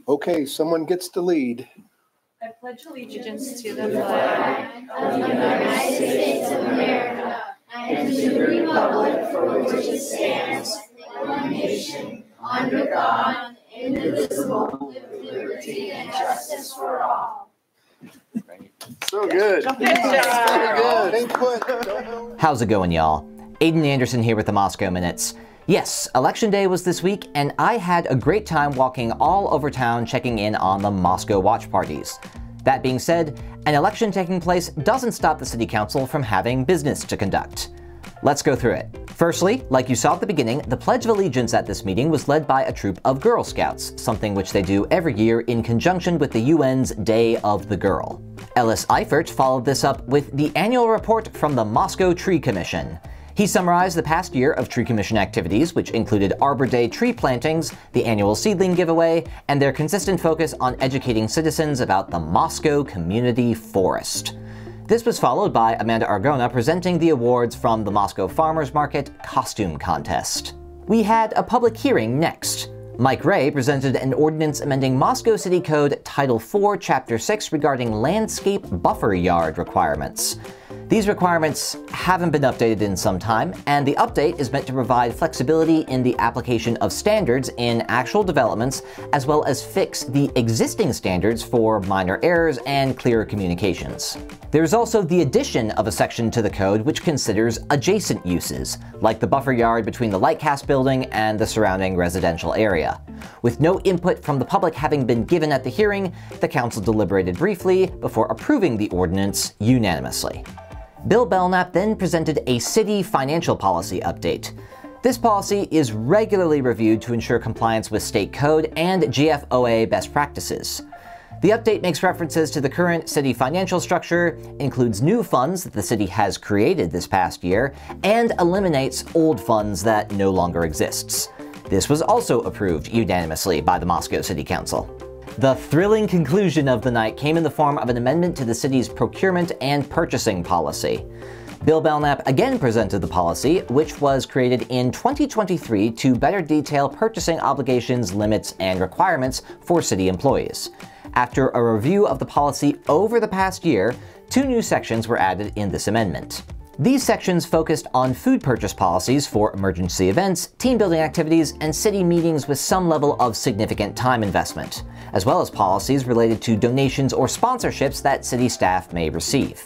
Okay, someone gets the lead. I pledge allegiance to the flag of the United States of America and to the republic for which it stands, one nation, under God, indivisible, with liberty and justice for all. So good. Good job. Stay put. How's it going, y'all? Aiden Anderson here with the Moscow Minutes. Yes, Election Day was this week, and I had a great time walking all over town checking in on the Moscow watch parties. That being said, an election taking place doesn't stop the city council from having business to conduct. Let's go through it. Firstly, like you saw at the beginning, the Pledge of Allegiance at this meeting was led by a troop of Girl Scouts, something which they do every year in conjunction with the UN's Day of the Girl. Ellis Eifert followed this up with the annual report from the Moscow Tree Commission. He summarized the past year of Tree Commission activities, which included Arbor Day tree plantings, the annual seedling giveaway, and their consistent focus on educating citizens about the Moscow Community Forest. This was followed by Amanda Argona presenting the awards from the Moscow Farmers Market Costume Contest. We had a public hearing next. Mike Ray presented an ordinance amending Moscow City Code Title IV, Chapter 6 regarding landscape buffer yard requirements. These requirements haven't been updated in some time, and the update is meant to provide flexibility in the application of standards in actual developments, as well as fix the existing standards for minor errors and clearer communications. There's also the addition of a section to the code which considers adjacent uses, like the buffer yard between the Lightcast building and the surrounding residential area. With no input from the public having been given at the hearing, the council deliberated briefly before approving the ordinance unanimously. Bill Belknap then presented a city financial policy update. This policy is regularly reviewed to ensure compliance with state code and GFOA best practices. The update makes references to the current city financial structure, includes new funds that the city has created this past year, and eliminates old funds that no longer exists. This was also approved unanimously by the Moscow City Council. The thrilling conclusion of the night came in the form of an amendment to the city's procurement and purchasing policy. Bill Belknap again presented the policy, which was created in 2023 to better detail purchasing obligations, limits, and requirements for city employees. After a review of the policy over the past year, 2 new sections were added in this amendment. These sections focused on food purchase policies for emergency events, team building activities, and city meetings with some level of significant time investment, as well as policies related to donations or sponsorships that city staff may receive.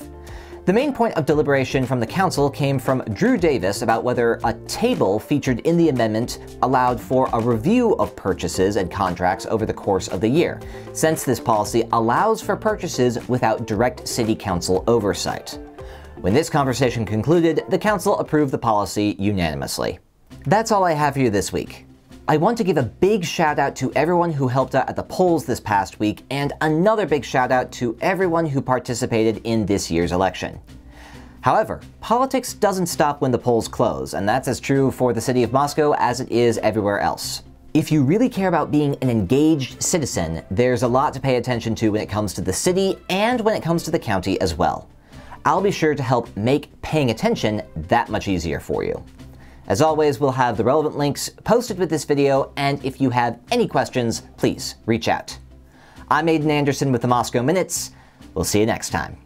The main point of deliberation from the council came from Drew Davis about whether a table featured in the amendment allowed for a review of purchases and contracts over the course of the year, since this policy allows for purchases without direct city council oversight. When this conversation concluded, the council approved the policy unanimously. That's all I have for you this week. I want to give a big shout out to everyone who helped out at the polls this past week, and another big shout out to everyone who participated in this year's election. However, politics doesn't stop when the polls close, and that's as true for the city of Moscow as it is everywhere else. If you really care about being an engaged citizen, there's a lot to pay attention to when it comes to the city and when it comes to the county as well. I'll be sure to help make paying attention that much easier for you. As always, we'll have the relevant links posted with this video, and if you have any questions, please reach out. I'm Aiden Anderson with the Moscow Minutes. We'll see you next time.